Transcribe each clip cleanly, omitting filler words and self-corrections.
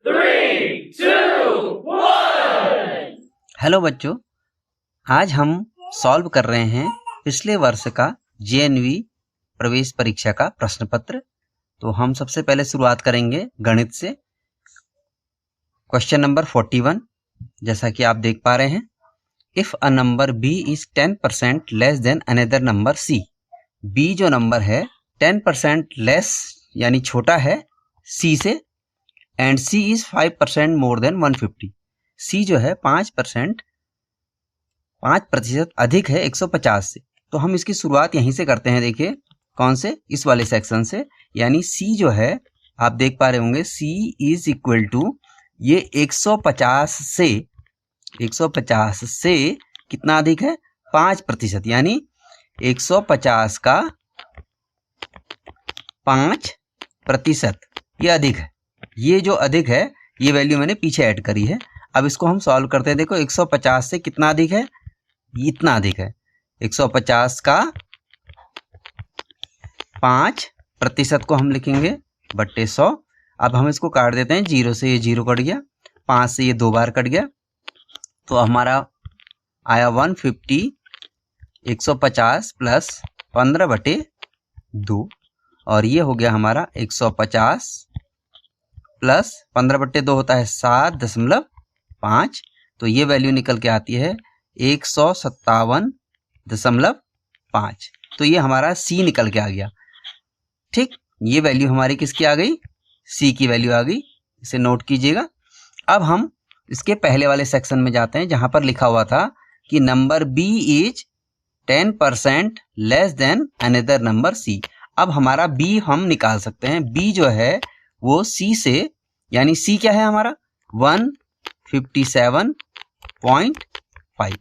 3, 2, 1। Hello बच्चों, आज हम सॉल्व कर रहे हैं पिछले वर्ष का जेएनवी प्रवेश परीक्षा का प्रश्न पत्र। तो हम सबसे पहले शुरुआत करेंगे गणित से। क्वेश्चन नंबर 41, जैसा कि आप देख पा रहे हैं, if a number b is 10% less than another number c। b जो नंबर है 10% लेस यानी छोटा है c से, and c is 5% more than 150। c जो है 5% अधिक है 150 से। तो हम इसकी शुरुआत यहीं से करते हैं। देखिए कौन से, इस वाले सेक्शन से, यानी c जो है आप देख पा रहे होंगे c इज इक्वल टू ये 150 से कितना अधिक है 5%, यानी 150 का 5% ये अधिक है। ये जो अधिक है ये वैल्यू मैंने पीछे ऐड करी है। अब इसको हम सॉल्व करते हैं। देखो 150 से कितना अधिक है, इतना अधिक है। 150 का 5% को हम लिखेंगे बट्टे 100। अब हम इसको काट देते हैं, 0 से ये 0 कट गया, 5 से ये 2 बार कट गया, तो हमारा आया 150। 150 प्लस 15/2, और ये हो गया हमारा 150 प्लस 15/2 होता है 7.5। तो ये वैल्यू निकल के आती है 157.5। तो ये हमारा C निकल के आ गया। ठीक, ये वैल्यू हमारी किसकी आ गई, C की वैल्यू आ गई। इसे नोट कीजिएगा। अब हम इसके पहले वाले सेक्शन में जाते हैं जहां पर लिखा हुआ था कि number B is 10% less than another number C। अब हमारा B हम निकाल सकते हैं। B जो है वो C से, यानी C क्या है हमारा 157.5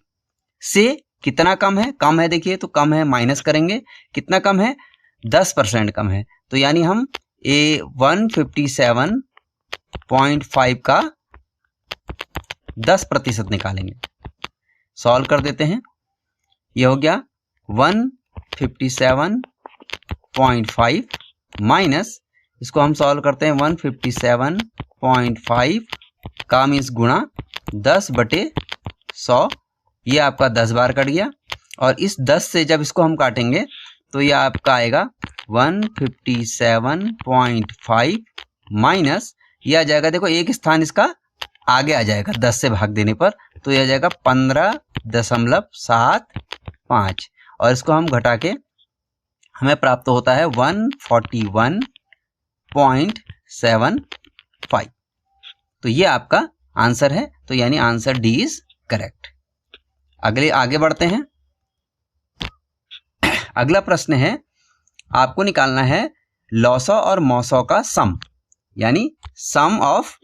से कितना कम है, कम है। देखिए तो कम है, माइनस करेंगे, कितना कम है 10% कम है। तो यानी हम 157.5 का 10% निकालेंगे। सॉल्व कर देते हैं। ये हो गया 157.5 माइनस, इसको हम सॉल्व करते हैं 157.5 का मीन्स गुणा 10/100। ये आपका 10 बार कट गया, और इस 10 से जब इसको हम काटेंगे तो ये आपका आएगा 157.5 माइनस, ये आ जाएगा, देखो एक स्थान इसका आगे आ जाएगा 10 से भाग देने पर, तो ये आ जाएगा 15.75, और इसको हम घटा के हमें प्राप्त होता है 141.75। तो ये आपका आंसर है। तो यानी आंसर डी इज करेक्ट। आगे बढ़ते हैं। अगला प्रश्न है, आपको निकालना है लॉसो और मॉसो का सम, यानी sum of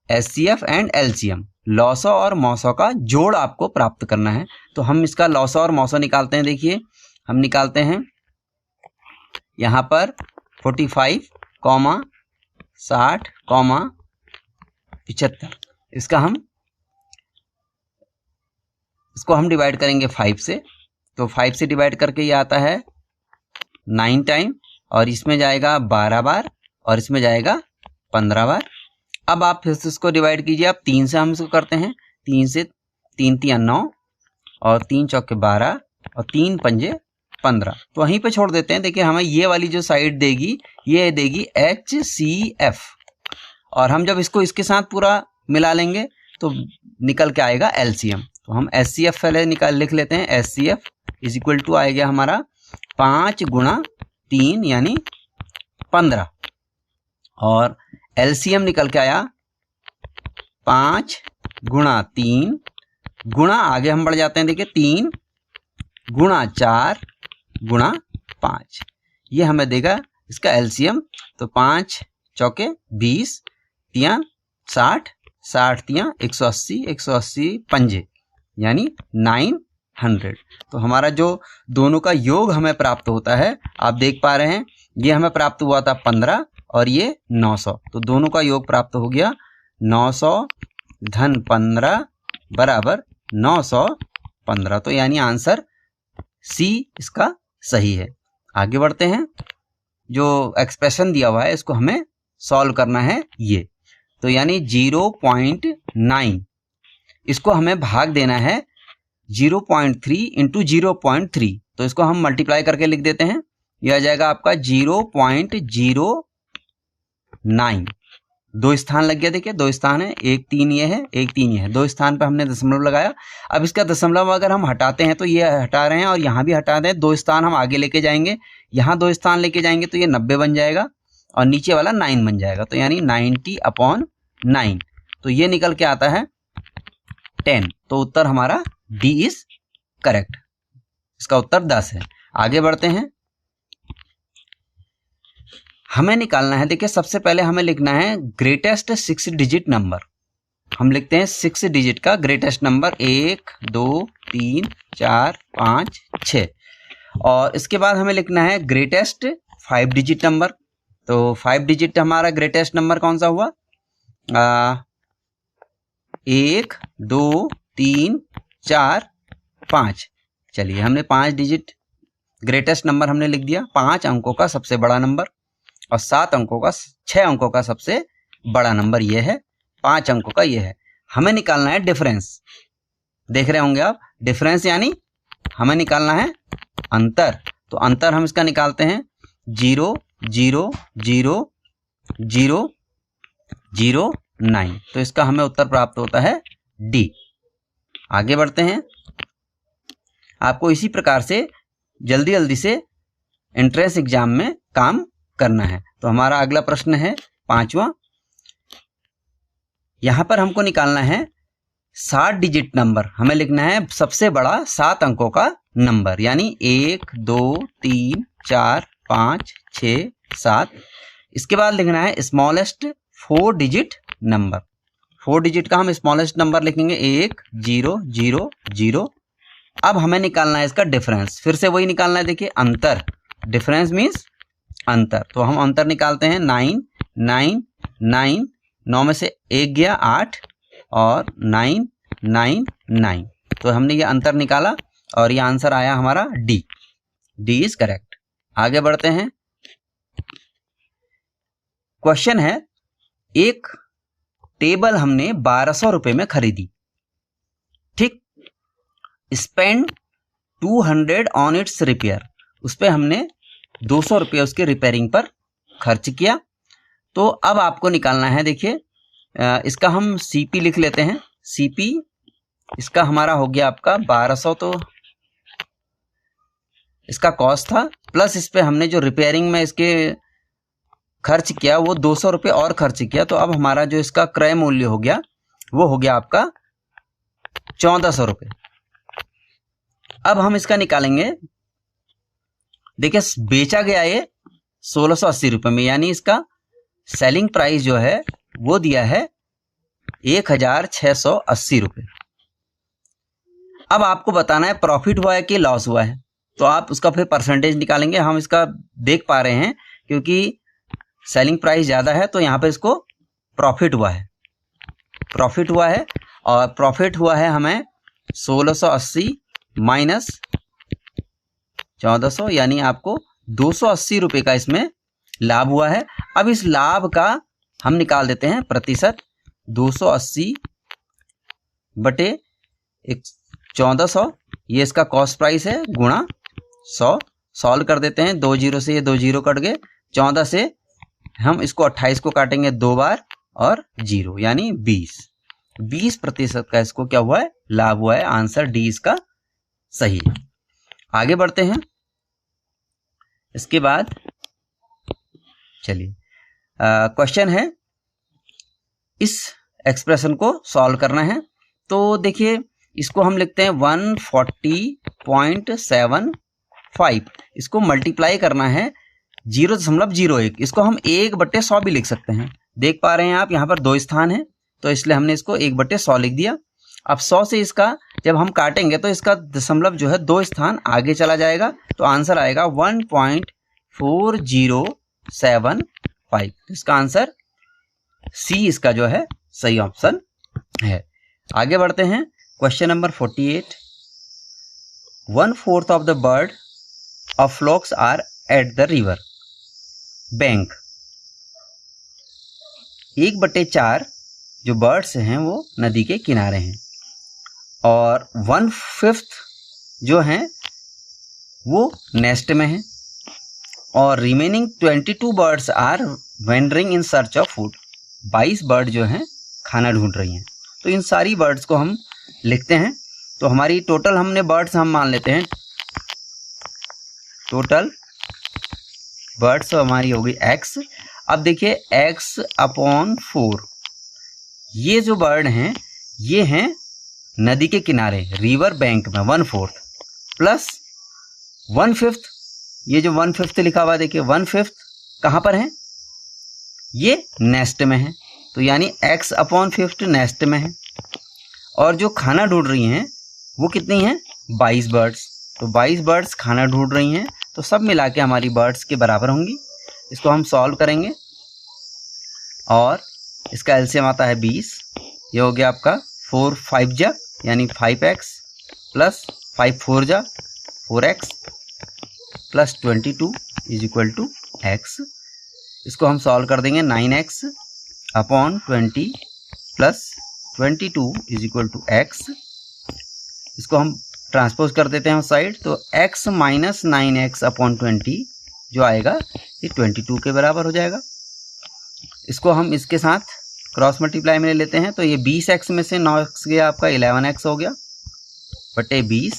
HCF and LCM. लॉसो और मॉसो का जोड़ आपको प्राप्त करना है। तो हम इसका लॉसो और मॉसो निकालते हैं। देखिए हम निकालते हैं यहां पर 45, 60, 75। इसको हम डिवाइड करेंगे 5 से। तो 5 से डिवाइड करके ये आता है 9 टाइम, और इसमें जाएगा 12 बार, और इसमें जाएगा 15 बार। अब आप फिर से इसको डिवाइड कीजिए। अब 3 से हम इसको करते हैं। 3 से 3 × 9, और 3 × 12, और 3 × 5 = 15। तो वहीं पे छोड़ देते हैं। देखिए हमें ये वाली जो साइड देगी, ये देगी HCF, और हम जब इसको इसके साथ पूरा मिला लेंगे तो निकल के आएगा LCM। तो हम HCF पहले लिख लेते हैं। HCF इज इक्वल टू आ गया हमारा 5 × 3 यानी 15, और LCM निकल के आया 5 × 3 गुणा, आगे हम बढ़ जाते हैं। देखिए 3 × 4 × 5, ये हमें देगा इसका LCM। तो 5 चौके 20, 3 60, 60 3 180, 180 पंजे यानी 900। तो हमारा जो दोनों का योग हमें प्राप्त होता है, आप देख पा रहे हैं, ये हमें प्राप्त हुआ था 15 और ये 900। तो दोनों का योग प्राप्त हो गया 900 धन 15 बराबर 915। तो यानी आंसर सी इसका सही है। आगे बढ़ते हैं। जो एक्सप्रेशन दिया हुआ है इसको हमें सॉल्व करना है। ये तो यानी 0.9, इसको हमें भाग देना है 0.3 इंटू 0.3, तो इसको हम मल्टीप्लाई करके लिख देते हैं। यह आ जाएगा आपका 0.09। दो स्थान लग गया, देखिए दो स्थान है, एक 3 ये है, एक 3 ये है, दो स्थान पे हमने दशमलव लगाया। अब इसका दशमलव अगर हम हटाते हैं तो ये हटा रहे हैं और यहाँ भी हटा दें, दो स्थान हम आगे लेके जाएंगे, यहाँ दो स्थान लेके जाएंगे तो ये 90 बन जाएगा और नीचे वाला 9 बन जाएगा, तो यानी 90/9, तो ये निकल के आता है 10। तो उत्तर हमारा डी इज करेक्ट, इसका उत्तर 10 है। आगे बढ़ते हैं, हमें निकालना है, देखिए सबसे पहले हमें लिखना है ग्रेटेस्ट 6 डिजिट नंबर। हम लिखते हैं 6 डिजिट का ग्रेटेस्ट नंबर 1 2 3 4 5 6, और इसके बाद हमें लिखना है ग्रेटेस्ट 5 डिजिट नंबर। तो 5 डिजिट हमारा ग्रेटेस्ट नंबर कौन सा हुआ? 1 2 3 4 5। चलिए हमने 5 डिजिट ग्रेटेस्ट नंबर हमने लिख दिया, 5 अंकों का सबसे बड़ा नंबर और 7 अंकों का 6 अंकों का सबसे बड़ा नंबर ये है, 5 अंकों का ये है। हमें निकालना है डिफरेंस, देख रहे होंगे आप, डिफरेंस यानी हमें निकालना है अंतर। तो अंतर हम इसका निकालते हैं 0 0 0 0 0 9, तो इसका हमें उत्तर प्राप्त होता है डी। आगे बढ़ते हैं, आपको इसी प्रकार से जल्दी जल्दी से एंट्रेंस एग्जाम में काम करना है। तो हमारा अगला प्रश्न है 5वां, यहां पर हमको निकालना है 7 डिजिट नंबर। हमें लिखना है सबसे बड़ा 7 अंकों का नंबर, यानी 1 2 3 4 5 6 7। इसके बाद लिखना है स्मॉलेस्ट 4 डिजिट नंबर। 4 डिजिट का हम स्मॉलेस्ट नंबर लिखेंगे 1 0 0 0। अब हमें निकालना है इसका डिफरेंस, फिर से वही निकालना है, देखिए अंतर, डिफरेंस मीन्स अंतर। तो हम अंतर निकालते हैं 9 9 9, 9 में से 1 गया 8 और 9 9 9, तो हमने ये अंतर निकाला और ये आंसर आया हमारा डी। D is correct. आगे बढ़ते हैं, क्वेश्चन है, एक टेबल हमने 1200 रुपए में खरीदी, ठीक, स्पेंड 200 ऑन इट्स रिपेयर, उस पर हमने 200 रुपये उसके रिपेयरिंग पर खर्च किया। तो अब आपको निकालना है, देखिए इसका हम सीपी लिख लेते हैं, सीपी इसका हमारा हो गया आपका 1200, तो इसका कॉस्ट था, प्लस इस पे हमने जो रिपेयरिंग में इसके खर्च किया वो 200 रुपये और खर्च किया, तो अब हमारा जो इसका क्रय मूल्य हो गया वो हो गया आपका 1400 रुपये। अब हम इसका निकालेंगे, देखिए बेचा गया ये 1680 रुपये में, यानी इसका सेलिंग प्राइस जो है वो दिया है 1680 रुपये। अब आपको बताना है प्रॉफिट हुआ है कि लॉस हुआ है, तो आप उसका फिर परसेंटेज निकालेंगे। हम इसका देख पा रहे हैं क्योंकि सेलिंग प्राइस ज़्यादा है तो यहाँ पे इसको प्रॉफिट हुआ है, प्रॉफिट हुआ है, और प्रॉफिट हुआ है हमें 1680 माइनस 1400, यानी आपको 280 रुपये का इसमें लाभ हुआ है। अब इस लाभ का हम निकाल देते हैं प्रतिशत, 280 बटे 1400, ये इसका कॉस्ट प्राइस है, गुणा 100। सॉल्व कर देते हैं, 2 जीरो से ये 2 जीरो कट गए, 14 से हम इसको 28 को काटेंगे 2 बार और 0, यानी 20% का इसको क्या हुआ है, लाभ हुआ है। आंसर डी इसका सही है। आगे बढ़ते हैं, इसके बाद चलिए क्वेश्चन है, इस एक्सप्रेशन को सॉल्व करना है। तो देखिए इसको हम लिखते हैं 140.75, इसको मल्टीप्लाई करना है 0.01, इसको हम 1/100 भी लिख सकते हैं। देख पा रहे हैं आप यहाँ पर 2 स्थान है, तो इसलिए हमने इसको 1/100 लिख दिया। अब 100 से इसका जब हम काटेंगे तो इसका दशमलव जो है 2 स्थान आगे चला जाएगा, तो आंसर आएगा 1.4075। इसका आंसर सी इसका जो है सही ऑप्शन है। आगे बढ़ते हैं, question number 48, 1/4 of the bird of flocks are at the river bank 1/4 जो बर्ड्स हैं वो नदी के किनारे हैं और 1/5 जो हैं वो नेस्ट में हैं और remaining 22 birds are wandering in search of food. 22 bird जो हैं खाना ढूंढ रही हैं। तो इन सारी बर्ड्स को हम लिखते हैं। तो हमारी टोटल हमने बर्ड्स हम मान लेते हैं, टोटल बर्ड्स हमारी होगी x। अब देखिए x/4, ये जो बर्ड हैं ये हैं नदी के किनारे रिवर बैंक में 1/4 प्लस 1/5, ये जो 1/5 लिखा हुआ देखिए 1/5 कहाँ पर है, ये नेस्ट में है। तो यानी x/5 नेस्ट में है और जो खाना ढूंढ रही हैं वो कितनी हैं, 22 बर्ड्स। तो 22 बर्ड्स खाना ढूंढ रही हैं तो सब मिला के हमारी बर्ड्स के बराबर होंगी। इसको हम सॉल्व करेंगे और इसका एलसीएम आता है 20। ये हो गया आपका 4×5 जा यानी 5x प्लस 5×4 जा 4x प्लस 22 = x। इसको हम सॉल्व कर देंगे 9x/20 प्लस 22 = x। इसको हम ट्रांसपोज कर देते हैं उस साइड, तो x - 9x/20 जो आएगा ये 22 के बराबर हो जाएगा। इसको हम इसके साथ क्रॉस मल्टीप्लाई में ले लेते हैं, तो ये 20x में से 9x गया आपका 11x हो गया बटे 20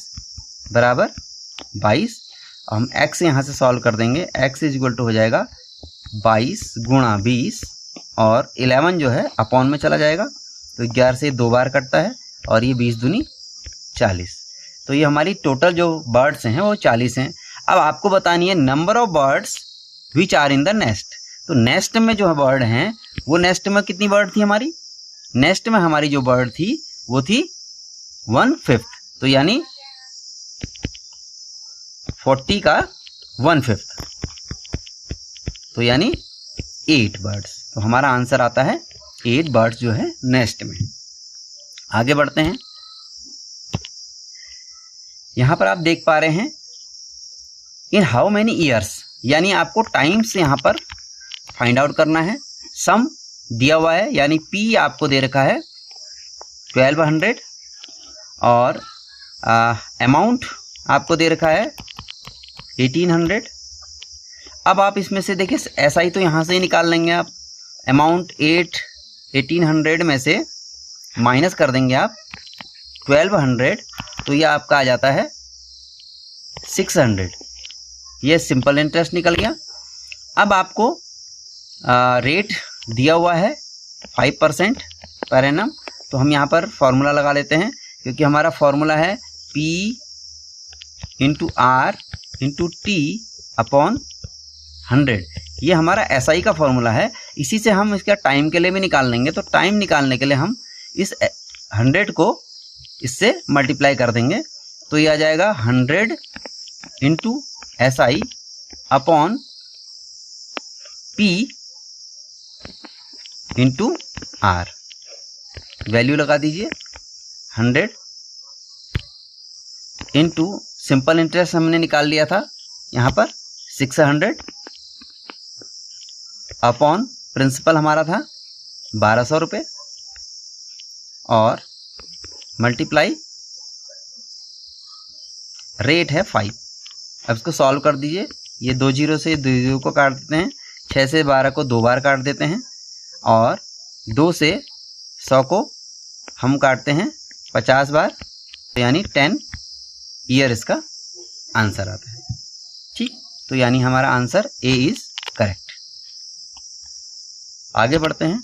बराबर 22। हम x यहाँ से सॉल्व कर देंगे, x = हो जाएगा 22 × 20 और 11 जो है अपॉन में चला जाएगा तो 11 से 2 बार कटता है और ये 20 दूनी 40। तो ये हमारी टोटल जो बर्ड्स हैं वो 40 हैं। अब आपको बतानी है number of birds which are in the nest. तो नेस्ट में जो बर्ड हैं वो नेस्ट में कितनी बर्ड थी हमारी, नेस्ट में हमारी जो बर्ड थी वो थी 1/5। तो यानी 40 का 1/5 तो यानी 8 बर्ड्स। तो हमारा आंसर आता है 8 बर्ड्स जो है नेस्ट में। आगे बढ़ते हैं। यहां पर आप देख पा रहे हैं इन हाउ मेनी ईयर्स, यानी आपको टाइम से यहां पर फाइंड आउट करना है। सम दिया हुआ है यानी P आपको दे रखा है 1200 और अमाउंट आपको दे रखा है 1800। अब आप इसमें से देखिए SI तो यहाँ से ही निकाल लेंगे आप। अमाउंट 1800 में से माइनस कर देंगे आप 1200 तो ये आपका आ जाता है 600। ये सिंपल इंटरेस्ट निकल गया। अब आपको रेट दिया हुआ है 5% पर एनम। तो हम यहाँ पर फॉर्मूला लगा लेते हैं क्योंकि हमारा फॉर्मूला है P × R × T/100। ये हमारा SI का फॉर्मूला है। इसी से हम इसका टाइम के लिए भी निकाल लेंगे। तो टाइम निकालने के लिए हम इस 100 को इससे मल्टीप्लाई कर देंगे तो ये आ जाएगा 100 × SI/P × R। वैल्यू लगा दीजिए 100 इंटू सिंपल इंटरेस्ट हमने निकाल लिया था यहाँ पर 600 अपॉन प्रिंसिपल हमारा था 1200 रुपये और मल्टीप्लाई रेट है 5। अब इसको सॉल्व कर दीजिए। ये 2 0 से 2 0 को काट देते हैं, 6 से 12 को 2 बार काट देते हैं और 2 से 100 को हम काटते हैं 50 बार, तो यानी 10 ईयर इसका आंसर आता है। ठीक, तो यानी हमारा आंसर ए इज करेक्ट। आगे बढ़ते हैं।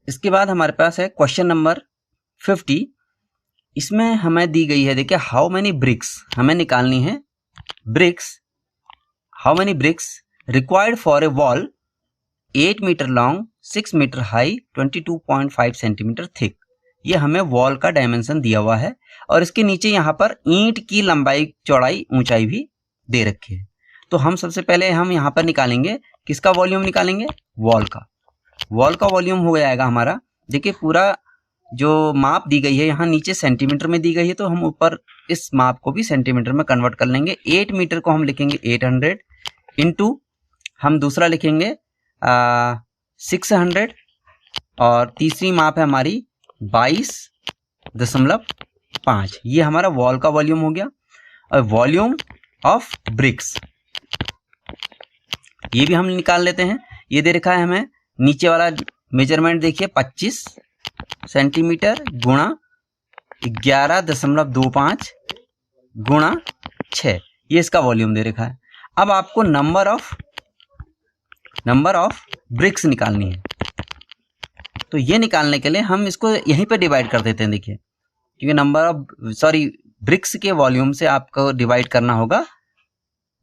इसके बाद हमारे पास है क्वेश्चन नंबर 50। इसमें हमें दी गई है, देखिए हाउ मेनी ब्रिक्स हमें निकालनी है। Bricks, how many bricks required for a wall 8 metre long 6 metre high 22.5 centimetre thick. ये हमें वॉल का डायमेंशन दिया हुआ है और इसके नीचे यहाँ पर ईंट की लंबाई चौड़ाई ऊंचाई भी दे रखी है। तो हम सबसे पहले हम यहाँ पर निकालेंगे, किसका वॉल्यूम निकालेंगे, वॉल का। वॉल का वॉल्यूम हो जाएगा हमारा, देखिए पूरा जो माप दी गई है यहाँ नीचे सेंटीमीटर में दी गई है, तो हम ऊपर इस माप को भी सेंटीमीटर में कन्वर्ट कर लेंगे। 8 मीटर को हम लिखेंगे 800 इंटू हम दूसरा लिखेंगे 600 और तीसरी माप है हमारी 22.5। ये हमारा वॉल का वॉल्यूम हो गया। और वॉल्यूम ऑफ ब्रिक्स ये भी हम निकाल लेते हैं। ये दे रखा है हमें, नीचे वाला मेजरमेंट देखिए 25 सेंटीमीटर गुणा 11.25 गुणा 6, ये इसका वॉल्यूम दे रखा है। अब आपको नंबर ऑफ ब्रिक्स निकालनी है। तो ये निकालने के लिए हम इसको यहीं पे डिवाइड कर देते हैं। देखिए, क्योंकि ब्रिक्स के वॉल्यूम से आपको डिवाइड करना होगा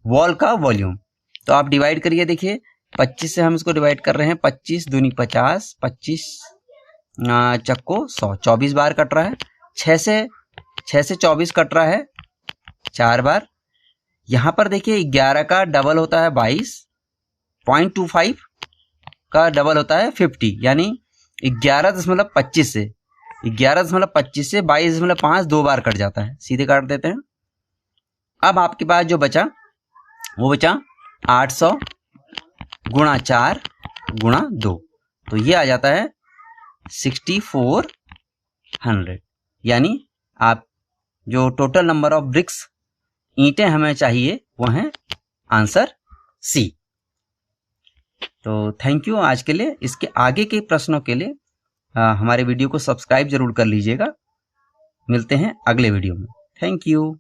वॉल का वॉल्यूम। तो आप डिवाइड करिए। देखिए 25 से हम इसको डिवाइड कर रहे हैं। 25 दूनी 50, 25 चक्को 100, 24 बार कट रहा है। 6 से 24 कट रहा है 4 बार। यहाँ पर देखिए 11 का डबल होता है 22, 0.25 का डबल होता है 50, यानी 11.25 से 22.5 2 बार कट जाता है, सीधे काट देते हैं। अब आपके पास जो बचा वो बचा 800 गुणा 4 गुणा 2, तो ये आ जाता है 6400। यानी आप जो टोटल नंबर ऑफ ब्रिक्स ईंटें हमें चाहिए वो हैं आंसर सी। तो थैंक यू आज के लिए। इसके आगे के प्रश्नों के लिए हमारे वीडियो को सब्सक्राइब जरूर कर लीजिएगा। मिलते हैं अगले वीडियो में। Thank you.